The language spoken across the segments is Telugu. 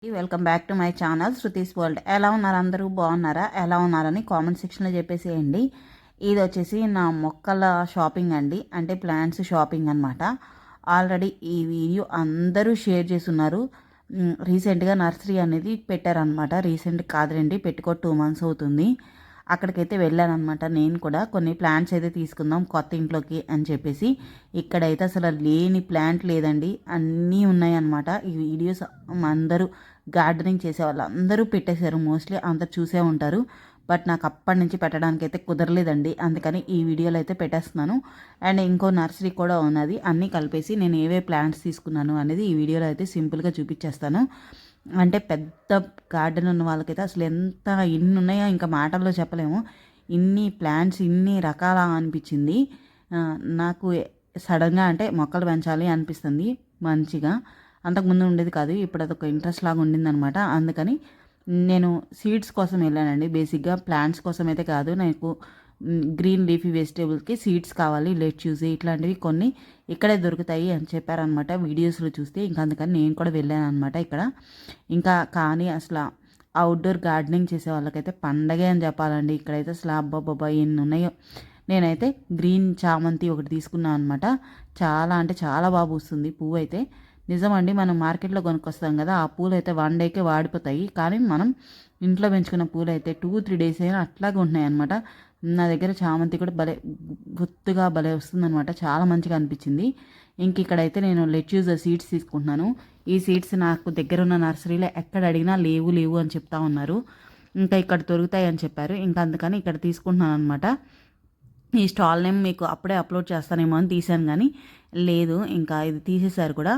Welcome back to my channel Shruti's world. ఎలా ఉన్నారు అందరూ? బాగున్నారా? ఎలా ఉన్నారని కామెంట్ సెక్షన్లో చెప్పేసేయండి. ఇది వచ్చేసి నా మొక్కల షాపింగ్ అండి, అంటే ప్లాంట్స్ షాపింగ్ అనమాట. ఆల్రెడీ ఈ వీడియో అందరూ షేర్ చేస్తున్నారు. రీసెంట్గా నర్సరీ అనేది పెట్టారనమాట. రీసెంట్ కాదులేండి, పెట్టుకో 2 months అవుతుంది. అక్కడికైతే వెళ్ళానమాట. నేను కూడా కొన్ని ప్లాంట్స్ అయితే తీసుకుందాం కొత్త ఇంట్లోకి అని చెప్పేసి. ఇక్కడైతే అసలు లేని ప్లాంట్ లేదండి, అన్నీ ఉన్నాయన్నమాట. ఈ వీడియోస్ అందరూ గార్డెనింగ్ చేసే వాళ్ళు అందరూ పెట్టేశారు, మోస్ట్లీ అందరు చూసే ఉంటారు. బట్ నాకు అప్పటి నుంచి పెట్టడానికి అయితే కుదరలేదండి, అందుకని ఈ వీడియోలో అయితే పెట్టేస్తున్నాను. అండ్ ఇంకో నర్సరీ కూడా ఉన్నది, అన్నీ కలిపేసి నేను ఏవే ప్లాంట్స్ తీసుకున్నాను అనేది ఈ వీడియోలో అయితే సింపుల్గా చూపించేస్తాను. అంటే పెద్ద గార్డెన్ ఉన్న వాళ్ళకైతే అసలు ఎంత ఇన్ని ఉన్నాయో ఇంకా మాటల్లో చెప్పలేము. ఇన్ని ప్లాంట్స్ ఇన్ని రకాల అనిపించింది నాకు. సడన్గా అంటే మొక్కలు పెంచాలి అనిపిస్తుంది మంచిగా. అంతకుముందు ఉండేది కాదు, ఇప్పుడు అదొక ఇంట్రెస్ట్ లాగా ఉండిందనమాట. అందుకని నేను సీడ్స్ కోసం వెళ్ళానండి. బేసిక్గా ప్లాంట్స్ కోసం అయితే కాదు, నాకు గ్రీన్ లీఫీ వెజిటేబుల్స్కి సీడ్స్ కావాలి, లెట్యూస్ ఇట్లాంటివి కొన్ని ఇక్కడే దొరుకుతాయి అని చెప్పారనమాట వీడియోస్లో చూస్తే. ఇంకా అందుకని నేను కూడా వెళ్ళాను అనమాట ఇక్కడ. ఇంకా కానీ అసలు అవుట్డోర్ గార్డెనింగ్ చేసే వాళ్ళకైతే పండగే అని చెప్పాలండి. ఇక్కడైతే అసలు అబ్బాబ్బా ఎన్ని ఉన్నాయో. నేనైతే గ్రీన్ చామంతి ఒకటి తీసుకున్నాను అనమాట. చాలా అంటే చాలా బాగా పూస్తుంది పువ్వు అయితే. నిజమండి, మనం మార్కెట్లో కొనుక్కొస్తాం కదా, ఆ పూలు అయితే 1 dayకే వాడిపోతాయి. కానీ మనం ఇంట్లో పెంచుకున్న పూలు అయితే 2-3 days అయినా అట్లాగే ఉంటున్నాయి అనమాట. నా దగ్గర చామంతి కూడా భలే గుత్తుగా భలే వస్తుందనమాట, చాలా మంచిగా అనిపించింది. ఇంక ఇక్కడైతే నేను లెట్యూస్ సీడ్స్ తీసుకుంటున్నాను. ఈ సీడ్స్ నాకు దగ్గర ఉన్న నర్సరీలో ఎక్కడ అడిగినా లేవు లేవు అని చెప్తా ఉన్నారు. ఇంకా ఇక్కడ దొరుకుతాయి అని చెప్పారు. ఇంకా అందుకని ఇక్కడ తీసుకుంటున్నాను అనమాట. ఈ స్టాల్ నేమ్ మీకు అప్పుడే అప్లోడ్ చేస్తానేమో అని తీశాను, కానీ లేదు, ఇంకా ఇది తీసేశారు కూడా.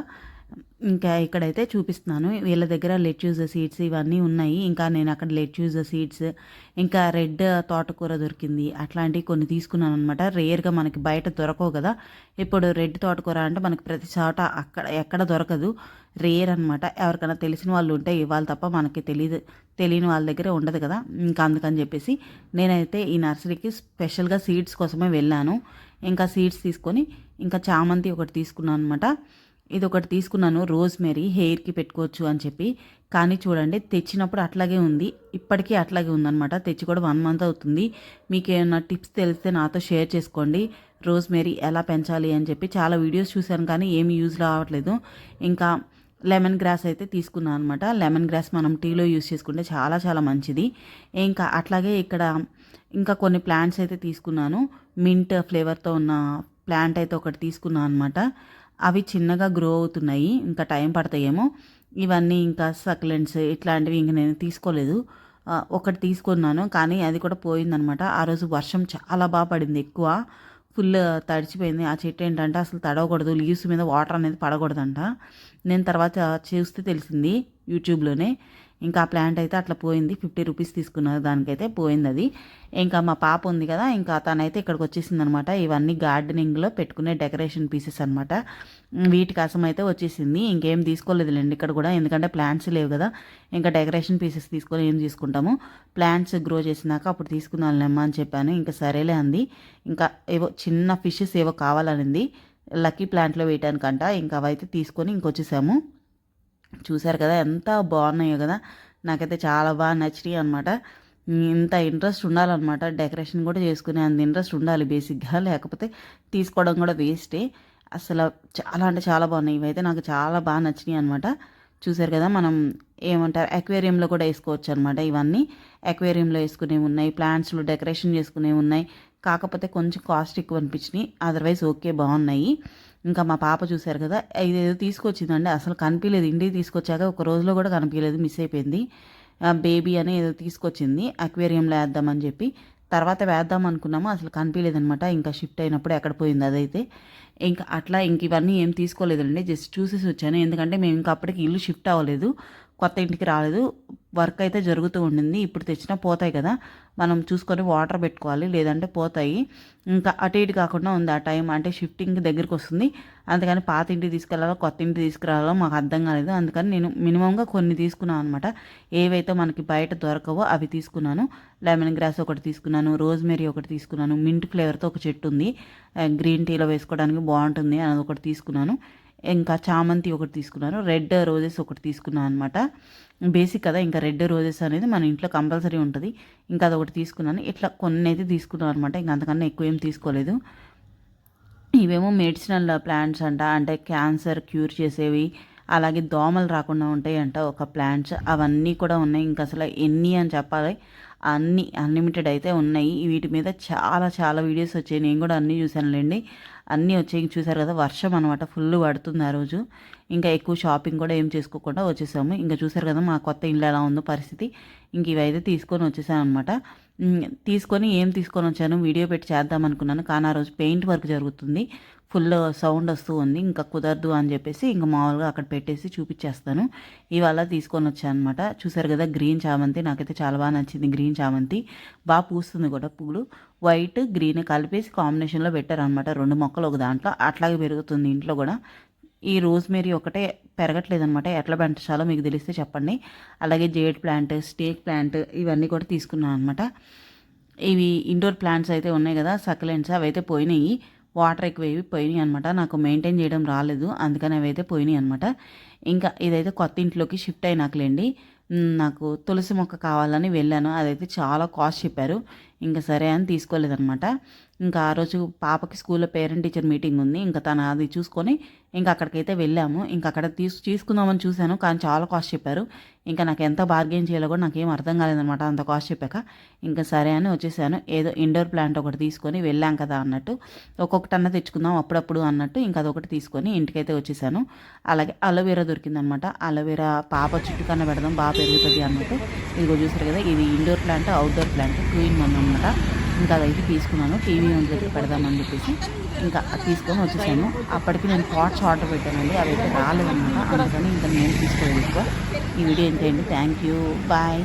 ఇంకా ఇక్కడైతే చూపిస్తున్నాను, వీళ్ళ దగ్గర లెట్యూస్ సీడ్స్ ఇవన్నీ ఉన్నాయి. ఇంకా నేను అక్కడ లెట్యూస్ సీడ్స్, ఇంకా రెడ్ తోటకూర దొరికింది, అట్లాంటివి కొన్ని తీసుకున్నాను అనమాట. రేర్గా మనకి బయట దొరకవు కదా. ఇప్పుడు రెడ్ తోటకూర అంటే మనకి ప్రతి చోట అక్కడ ఎక్కడ దొరకదు, రేర్ అనమాట. ఎవరికైనా తెలిసిన వాళ్ళు ఉంటే ఇవ్వాలి తప్ప మనకి తెలియని వాళ్ళ దగ్గర ఉండదు కదా. ఇంకా అందుకని చెప్పేసి నేనైతే ఈ నర్సరీకి స్పెషల్గా సీడ్స్ కోసమే వెళ్ళాను. ఇంకా సీడ్స్ తీసుకొని ఇంకా చామంతి ఒకటి తీసుకున్నాను అనమాట. ఇది ఒకటి తీసుకున్నాను, రోజ్మెరీ, హెయిర్కి పెట్టుకోవచ్చు అని చెప్పి. కానీ చూడండి, తెచ్చినప్పుడు అట్లాగే ఉంది, ఇప్పటికీ అట్లాగే ఉందన్నమాట. తెచ్చి కూడా 1 month అవుతుంది. మీకు ఏమైనా టిప్స్ తెలిస్తే నాతో షేర్ చేసుకోండి, రోజ్మెరీ ఎలా పెంచాలి అని చెప్పి. చాలా వీడియోస్ చూశాను కానీ ఏమి యూజ్ రావట్లేదు. ఇంకా లెమన్ గ్రాస్ అయితే తీసుకున్నాను అనమాట. లెమన్ గ్రాస్ మనం టీలో యూజ్ చేసుకుంటే చాలా చాలా మంచిది. ఇంకా అట్లాగే ఇక్కడ ఇంకా కొన్ని ప్లాంట్స్ అయితే తీసుకున్నాను. మింట్ ఫ్లేవర్తో ఉన్న ప్లాంట్ అయితే ఒకటి తీసుకున్నాను అనమాట. అవి చిన్నగా గ్రో అవుతున్నాయి, ఇంకా టైం పడతాయేమో. ఇవన్నీ ఇంకా సక్లెంట్స్ ఇట్లాంటివి ఇంక నేను తీసుకోలేదు. ఒకటి తీసుకున్నాను కానీ అది కూడా పోయిందనమాట. ఆ రోజు వర్షం చాలా బాగా పడింది, ఎక్కువ ఫుల్ తడిచిపోయింది. ఆ చెట్టు ఏంటంటే అసలు తడవకూడదు, లీవ్స్ మీద వాటర్ అనేది పడకూడదంట. నేను తర్వాత చూస్తే తెలిసింది యూట్యూబ్లోనే. ఇంకా ఆ ప్లాంట్ అయితే అట్లా పోయింది. 50 రూపీస్ తీసుకున్నారు దానికైతే, పోయింది అది. ఇంకా మా పాప ఉంది కదా, ఇంకా తనైతే ఇక్కడికి వచ్చేసింది అనమాట. ఇవన్నీ గార్డెనింగ్లో పెట్టుకునే డెకరేషన్ పీసెస్ అనమాట. వీటి కోసం అయితే వచ్చేసింది. ఇంకేం తీసుకోలేదులేండి ఇక్కడ కూడా, ఎందుకంటే ప్లాంట్స్ లేవు కదా. ఇంకా డెకరేషన్ పీసెస్ తీసుకొని ఏం తీసుకుంటాము, ప్లాంట్స్ గ్రో చేసినాక అప్పుడు తీసుకుందాంలేమ్మా అని చెప్పాను. ఇంకా సరేలే అంది. ఇంకా ఏవో చిన్న ఫిషెస్ ఏవో కావాలనింది లక్కీ ప్లాంట్లో వేయటానికంట. ఇంకా అవైతే తీసుకొని ఇంకొచ్చేసాము. చూశారు కదా ఎంత బాగున్నాయో కదా, నాకైతే చాలా బాగా నచ్చినాయి అనమాట. ఇంత ఇంట్రెస్ట్ ఉండాలన్నమాట, డెకరేషన్ కూడా చేసుకునే అంత ఇంట్రెస్ట్ ఉండాలి బేసిక్గా, లేకపోతే తీసుకోవడం కూడా వేస్టే. అసలు చాలా అంటే చాలా బాగున్నాయి, ఇవైతే నాకు చాలా బాగా నచ్చినాయి అనమాట. చూశారు కదా, మనం ఏమంటారు అక్వేరియంలో కూడా వేసుకోవచ్చు అనమాట. ఇవన్నీ అక్వేరియంలో వేసుకునేవి ఉన్నాయి, ప్లాంట్స్లో డెకరేషన్ చేసుకునేవి ఉన్నాయి. కాకపోతే కొంచెం కాస్ట్ ఎక్కువ అనిపించినాయి, అదర్వైజ్ ఓకే బాగున్నాయి. ఇంకా మా పాప చూశారు కదా, ఇదేదో తీసుకొచ్చిందండి, అసలు కనిపించలేదు. ఇంటికి తీసుకొచ్చాక ఒక రోజులో కూడా కనిపించలేదు, మిస్ అయిపోయింది. బేబీ అని ఏదో తీసుకొచ్చింది అక్వేరియంలో వేద్దామని చెప్పి. తర్వాత వేద్దాం అనుకున్నాము, అసలు కనిపించలేదనమాట. ఇంకా షిఫ్ట్ అయినప్పుడు ఎక్కడ పోయింది అదైతే. ఇంకా అట్లా ఇంక ఇవన్నీ ఏం తీసుకోలేదండి, జస్ట్ చూసేసి వచ్చాను. ఎందుకంటే మేము ఇంకా అప్పటికి ఇల్లు షిఫ్ట్ అవ్వలేదు, కొత్త ఇంటికి రాలేదు, వర్క్ అయితే జరుగుతూ ఉండింది. ఇప్పుడు తెచ్చినా పోతాయి కదా, మనం చూసుకొని వాటర్ పెట్టుకోవాలి, లేదంటే పోతాయి. ఇంకా అటు ఇటు కాకుండా ఉంది ఆ టైం, అంటే షిఫ్టింగ్ దగ్గరికి వస్తుంది. అందుకని పాత ఇంటికి తీసుకెళ్ళాలో కొత్త ఇంటికి తీసుకురావాలో మాకు అర్థం కాలేదు. అందుకని నేను మినిమంగా కొన్ని తీసుకున్నాను అనమాట. ఏవైతే మనకి బయట దొరకవో అవి తీసుకున్నాను. లెమన్ గ్రాస్ ఒకటి తీసుకున్నాను, రోజ్మెరీ ఒకటి తీసుకున్నాను, మింట్ ఫ్లేవర్తో ఒక చెట్టు ఉంది, గ్రీన్ టీలో వేసుకోవడానికి బాగుంటుంది, అది ఒకటి తీసుకున్నాను. ఇంకా చామంతి ఒకటి తీసుకున్నాను, రెడ్ రోజెస్ ఒకటి తీసుకున్నాను అనమాట. బేసిక్ కదా, ఇంకా రెడ్ రోజెస్ అనేది మన ఇంట్లో కంపల్సరీ ఉంటుంది. ఇంకా అదొకటి తీసుకున్నాను. ఇట్లా కొన్ని అయితే తీసుకున్నాను అనమాట. ఇంకా అంతకన్నా ఎక్కువ ఏం తీసుకోలేదు. ఇవేమో మెడిసినల్ ప్లాంట్స్ అంట, అంటే క్యాన్సర్ క్యూర్ చేసేవి, అలాగే దోమలు రాకుండా ఉంటాయి అంట ఒక ప్లాంట్స్. అవన్నీ కూడా ఉన్నాయి. ఇంకా అసలు ఎన్ని అని చెప్పాలి, అన్నీ అన్లిమిటెడ్ అయితే ఉన్నాయి. వీటి మీద చాలా చాలా వీడియోస్ వచ్చాయి, నేను కూడా అన్నీ చూశానులేండి. అన్నీ వచ్చాయి, చూసారు కదా, వర్షం అనమాట ఫుల్ పడుతుంది ఆ రోజు. ఇంకా ఎక్కువ షాపింగ్ కూడా ఏం చేసుకోకుండా వచ్చేసాము. ఇంకా చూసారు కదా మా కొత్త ఇల్లు ఎలా ఉందో పరిస్థితి. ఇంక ఇవైతే తీసుకొని వచ్చేసాను అనమాట. తీసుకొని ఏం తీసుకొని వచ్చాను వీడియో పెట్టి చేద్దాం అనుకున్నాను, కానీ ఆ రోజు పెయింట్ వర్క్ జరుగుతుంది, ఫుల్ సౌండ్ వస్తూ ఉంది, ఇంకా కుదరదు అని చెప్పేసి ఇంకా మామూలుగా అక్కడ పెట్టేసి చూపించేస్తాను. ఇవాళ తీసుకొని వచ్చాను అనమాట. చూసారు కదా గ్రీన్ చామంతి, నాకైతే చాలా బాగా నచ్చింది. గ్రీన్ చామంతి బాగా పూస్తుంది కూడా, పువ్వులు వైట్ గ్రీన్ కలిపేసి కాంబినేషన్లో పెట్టారనమాట. 2 మొక్కలు ఒక దాంట్లో, అట్లాగే పెరుగుతుంది ఇంట్లో కూడా. ఈ రోజ్మేరీ ఒకటే పెరగట్లేదు అనమాట, ఎట్లా పెంచాలో మీకు తెలిస్తే చెప్పండి. అలాగే జేడ్ ప్లాంట్, స్నేక్ ప్లాంట్ ఇవన్నీ కూడా తీసుకున్నాను అనమాట. ఇవి ఇండోర్ ప్లాంట్స్ అయితే ఉన్నాయి కదా, సక్యులెంట్స్, అవి అయితే పోయినాయి. వాటర్ ఎక్కువ పోయినాయి అనమాట, నాకు మెయింటైన్ చేయడం రాలేదు, అందుకని అవి అయితే పోయినాయి అనమాట. ఇంకా ఇదైతే కొత్త ఇంట్లోకి షిఫ్ట్ అయినాకలేండి, నాకు తులసి మొక్క కావాలని వెళ్ళాను. అదైతే చాలా కాస్ట్ చెప్పారు, ఇంకా సరే అని తీసుకోలేదనమాట. ఇంకా ఆ రోజు పాపకి స్కూల్లో పేరెంట్ టీచర్ మీటింగ్ ఉంది, ఇంకా తను అది చూసుకొని ఇంకా అక్కడికైతే వెళ్ళాము. ఇంకా అక్కడ తీసుకుందామని చూశాను, కానీ చాలా కాస్ట్ చెప్పారు. ఇంకా నాకు ఎంత బార్గెన్ చేయాలో కూడా నాకేం అర్థం కాలేదనమాట అంత కాస్ట్ చెప్పాక. ఇంకా సరే అని వచ్చేసాను. ఏదో ఇండోర్ ప్లాంట్ ఒకటి తీసుకొని వెళ్ళాం కదా అన్నట్టు, ఒక్కొక్కటన్నా తెచ్చుకుందాం అప్పుడప్పుడు అన్నట్టు ఇంకా అదొకటి తీసుకొని ఇంటికైతే వచ్చేసాను. అలాగే అలోవెరా దొరికిందనమాట. అలోవెరా పాప చుట్టూ కన్నా పెడదాం, బాగా పెరుగుతుంది అన్నట్టు. ఇదిగో చూసారు కదా, ఇది indoor plant outdoor plant 2-in-1 అనమాట. ఇంకా అదైతే తీసుకున్నాను, టీవీ దగ్గర పెడదామని చెప్పేసి ఇంకా తీసుకొని వచ్చేసాను. అప్పటికి నేను పాట్స్ ఆర్డర్ పెట్టానండి, అవి అయితే రాలేదన్నమాట, అందుకని ఇంకా నేను తీసుకోలేదు ఎక్కువ. ఈ వీడియో ఏంటండి, థ్యాంక్ యూ, బాయ్.